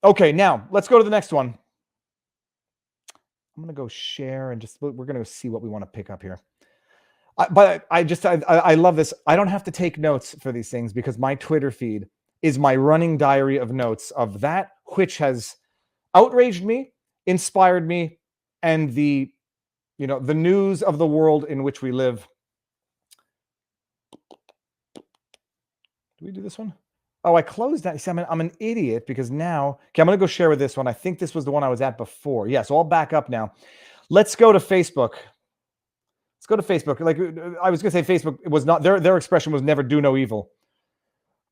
Okay, now let's go to the next one. I'm going to go share and we're going to see what we want to pick up here. But I love this. I don't have to take notes for these things because my Twitter feed is my running diary of notes of that which has outraged me, inspired me, and the news of the world in which we live. Do we do this one? Oh, I closed that. See, I'm an idiot because now, okay, I'm going to go share with this one. I think this was the one I was at before. Yeah, so I'll back up now. Let's go to Facebook. Let's go to Facebook. Like I was going to say, Facebook, it was not, their expression was never do no evil.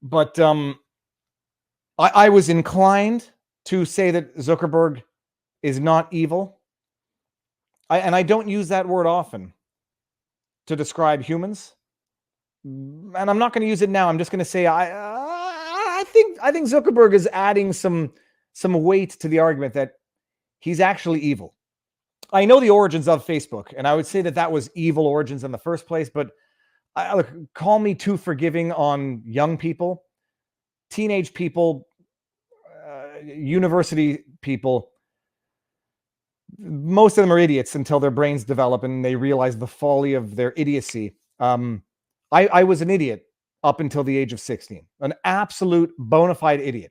But I was inclined to say that Zuckerberg is not evil. And I don't use that word often to describe humans. And I'm not going to use it now. I'm just going to say I think Zuckerberg is adding some weight to the argument that he's actually evil. I know the origins of Facebook, and I would say that was evil origins in the first place. But look, call me too forgiving on young people, teenage people, university people. Most of them are idiots until their brains develop and they realize the folly of their idiocy. I was an idiot up until the age of 16, an absolute bona fide idiot.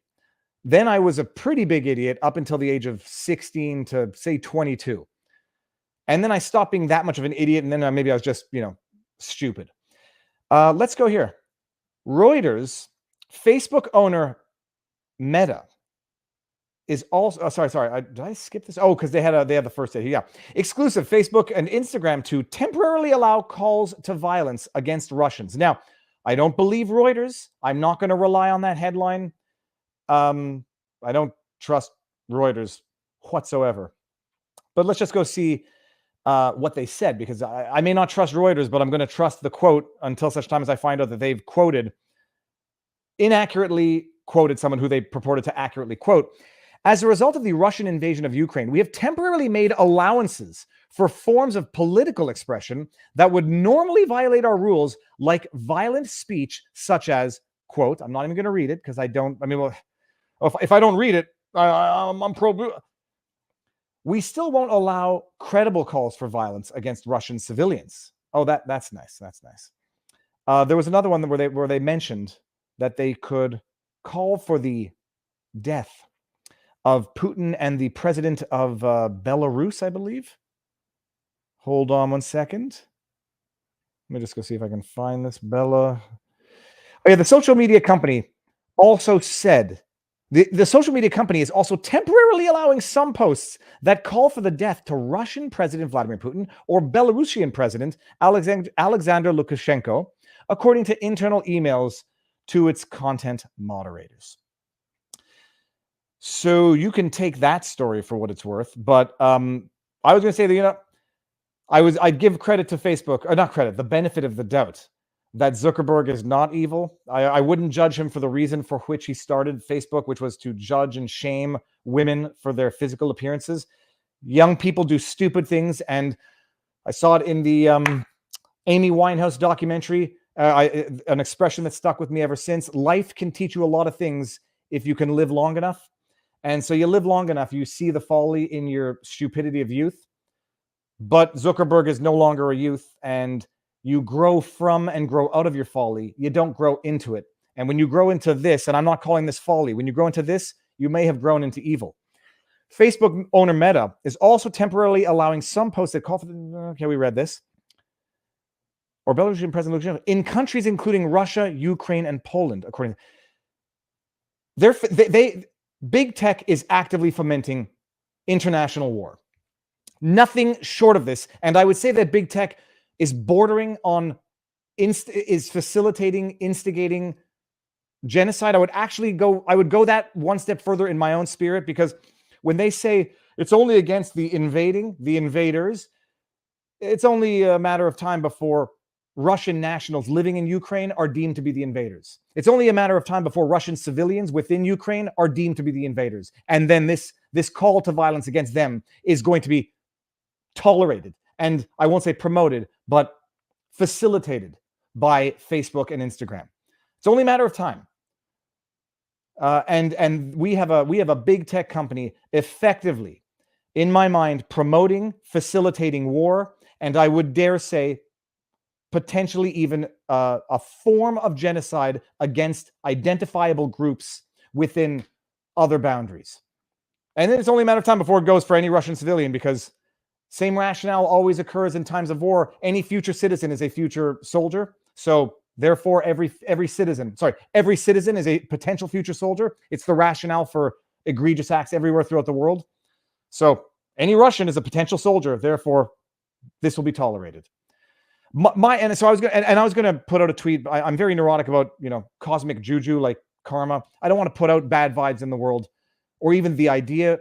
Then I was a pretty big idiot up until the age of 16 to say 22. And then I stopped being that much of an idiot. And then maybe I was just, stupid. Let's go here. Reuters, Facebook owner Meta is also, sorry. Did I skip this? Oh, because they had the first day. Yeah. Exclusive, Facebook and Instagram to temporarily allow calls to violence against Russians. Now, I don't believe Reuters. I'm not going to rely on that headline. I don't trust Reuters whatsoever. But let's just go see what they said, because I may not trust Reuters, but I'm going to trust the quote until such time as I find out that they've inaccurately quoted someone who they purported to accurately quote. As a result of the Russian invasion of Ukraine, we have temporarily made allowances for forms of political expression that would normally violate our rules, like violent speech, such as, quote, I'm not even going to read it because if I don't read it, I'm pro. We still won't allow credible calls for violence against Russian civilians. Oh, that's nice. That's nice. There was another one where they mentioned that they could call for the death of Putin and the president of Belarus, I believe. Hold on one second. Let me just go see if I can find this. Oh yeah, the social media company also said, the social media company is also temporarily allowing some posts that call for the death to Russian President Vladimir Putin or Belarusian President Alexander Lukashenko, according to internal emails to its content moderators. So you can take that story for what it's worth. But I was going to say that, I'd give credit to Facebook, or not credit, the benefit of the doubt that Zuckerberg is not evil. I wouldn't judge him for the reason for which he started Facebook, which was to judge and shame women for their physical appearances. Young people do stupid things. And I saw it in the Amy Winehouse documentary, an expression that stuck with me ever since. Life can teach you a lot of things if you can live long enough. And so you live long enough, you see the folly in your stupidity of youth. But Zuckerberg is no longer a youth, and you grow from and grow out of your folly. You don't grow into it. And when you grow into this, and I'm not calling this folly, when you grow into this, you may have grown into evil. Facebook owner Meta is also temporarily allowing some posts that call for okay, we read this. Or Belarusian President Lukashenko in countries including Russia, Ukraine, and Poland, according to Big Tech is actively fomenting international war. Nothing short of this. And I would say that Big Tech is bordering on, is facilitating, instigating genocide. I would go that one step further in my own spirit, because when they say it's only against the invaders, it's only a matter of time before Russian nationals living in Ukraine are deemed to be the invaders. It's only a matter of time before Russian civilians within Ukraine are deemed to be the invaders. And then this call to violence against them is going to be tolerated, and I won't say promoted, but facilitated by Facebook and Instagram. It's only a matter of time. And we have a big tech company effectively, in my mind, promoting, facilitating war, and I would dare say potentially even a form of genocide against identifiable groups within other boundaries. And then it's only a matter of time before it goes for any Russian civilian, because same rationale always occurs in times of war. Any future citizen is a future soldier. So therefore, every citizen is a potential future soldier. It's the rationale for egregious acts everywhere throughout the world. So any Russian is a potential soldier. Therefore, this will be tolerated. I was gonna put out a tweet. I'm very neurotic about cosmic juju, like karma. I don't want to put out bad vibes in the world, or even the idea.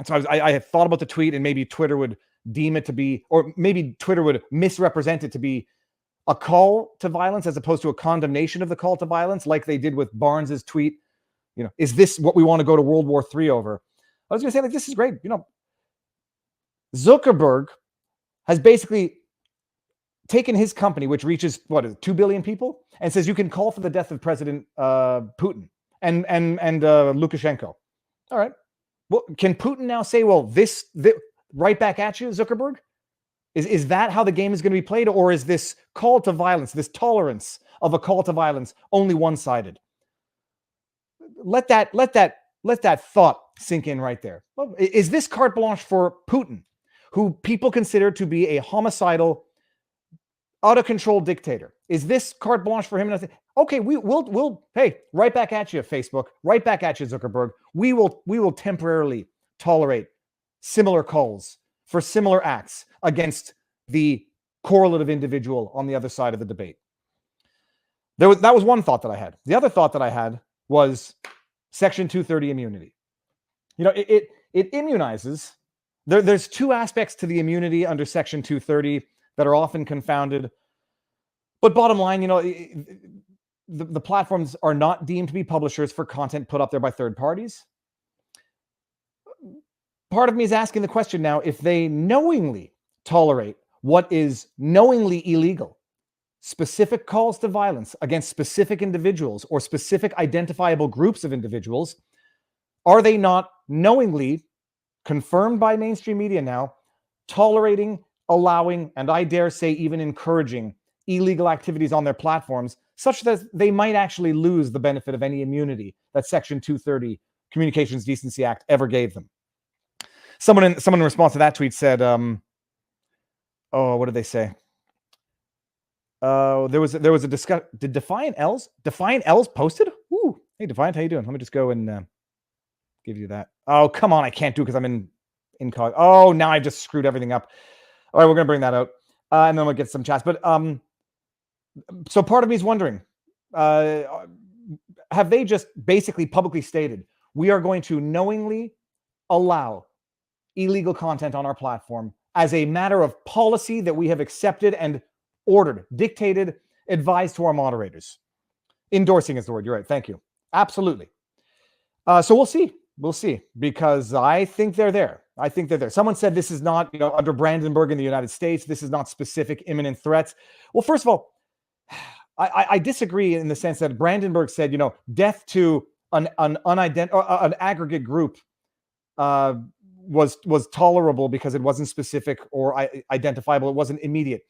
So I had thought about the tweet, and maybe Twitter would deem it to be, or maybe Twitter would misrepresent it to be a call to violence as opposed to a condemnation of the call to violence, like they did with Barnes's tweet. Is this what we want to go to World War III over? I was going to say, like, this is great. Zuckerberg has basically taken his company, which reaches 2 billion people, and says you can call for the death of President Putin and Lukashenko. All right. Well, can Putin now say, well, this right back at you, Zuckerberg? Is that how the game is going to be played, or is this call to violence, this tolerance of a call to violence, only one-sided? Let that thought sink in right there. Well, is this carte blanche for Putin, who people consider to be a homicidal, out-of-control dictator? Is this carte blanche for him? Okay, we'll hey, right back at you, Facebook, right back at you, Zuckerberg. We will temporarily tolerate similar calls for similar acts against the correlative individual on the other side of the debate. That was one thought that I had. The other thought that I had was Section 230 immunity. It immunizes. There's two aspects to the immunity under Section 230 that are often confounded. But bottom line, the platforms are not deemed to be publishers for content put up there by third parties. Part of me is asking the question now, if they knowingly tolerate what is knowingly illegal, specific calls to violence against specific individuals or specific identifiable groups of individuals, are they not knowingly, confirmed by mainstream media now, tolerating, allowing, and I dare say even encouraging illegal activities on their platforms, such that they might actually lose the benefit of any immunity that Section 230 Communications Decency Act ever gave them? Someone in response to that tweet said, what did they say? There was a discussion. Did Defiant Els posted? Ooh, hey Defiant, how you doing? Let me just go and give you that. Oh, come on, I can't do it because I'm in incog. Oh, now I just screwed everything up. All right, we're gonna bring that out, and then we'll get some chats. But so part of me is wondering, have they just basically publicly stated we are going to knowingly allow illegal content on our platform as a matter of policy that we have accepted and ordered, dictated, advised to our moderators? Endorsing is the word. You're right. Thank you. Absolutely. So we'll see. We'll see, because I think they're there. Someone said this is not, under Brandenburg in the United States, this is not specific imminent threats. Well, first of all, I disagree in the sense that Brandenburg said, death to an aggregate group was tolerable because it wasn't specific or identifiable. It wasn't immediate.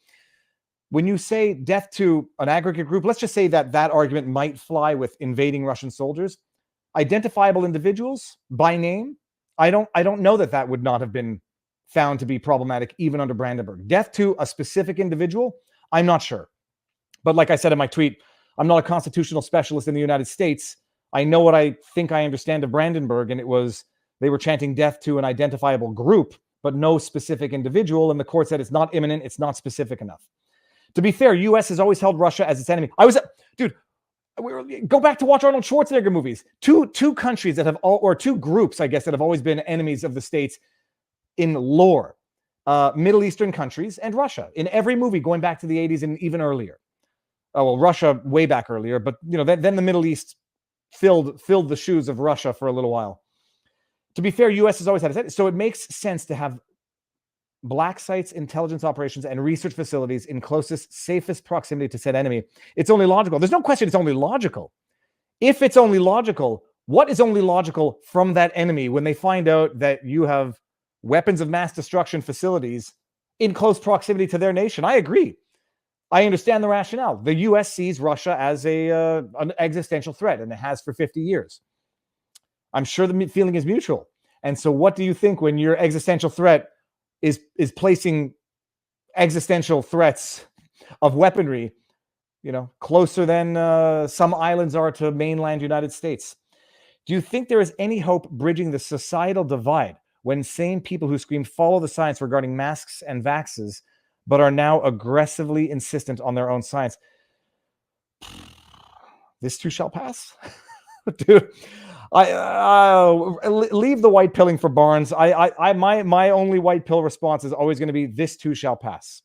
When you say death to an aggregate group, let's just say that argument might fly with invading Russian soldiers. Identifiable individuals by name, I don't know that would not have been found to be problematic even under Brandenburg. Death to a specific individual, I'm not sure. But like I said in my tweet, I'm not a constitutional specialist in the United States. I know what I think I understand of Brandenburg, and it was they were chanting death to an identifiable group, but no specific individual, and the court said it's not imminent, it's not specific enough. To be fair, U.S. has always held Russia as its enemy. Go back to watch Arnold Schwarzenegger movies. Two countries that have two groups, I guess, that have always been enemies of the states in lore. Middle Eastern countries and Russia. In every movie going back to the 80s and even earlier. Oh, well, Russia way back earlier, but then the Middle East filled the shoes of Russia for a little while. To be fair, U.S. has always had it. So it makes sense to have black sites, intelligence operations, and research facilities in closest, safest proximity to said enemy. It's only logical. There's no question it's only logical. If it's only logical, What is only logical from that enemy when they find out that you have weapons of mass destruction facilities in close proximity to their nation? I agree. I understand the rationale. The U.S. sees Russia as an existential threat, and it has for 50 years. I'm sure the feeling is mutual. And so what do you think when your existential threat is placing existential threats of weaponry, closer than some islands are to mainland United States? Do you think there is any hope bridging the societal divide when sane people who scream follow the science regarding masks and vaxes, but are now aggressively insistent on their own science? This too shall pass? Dude, I leave the white pilling for Barnes. My only white pill response is always going to be this too shall pass.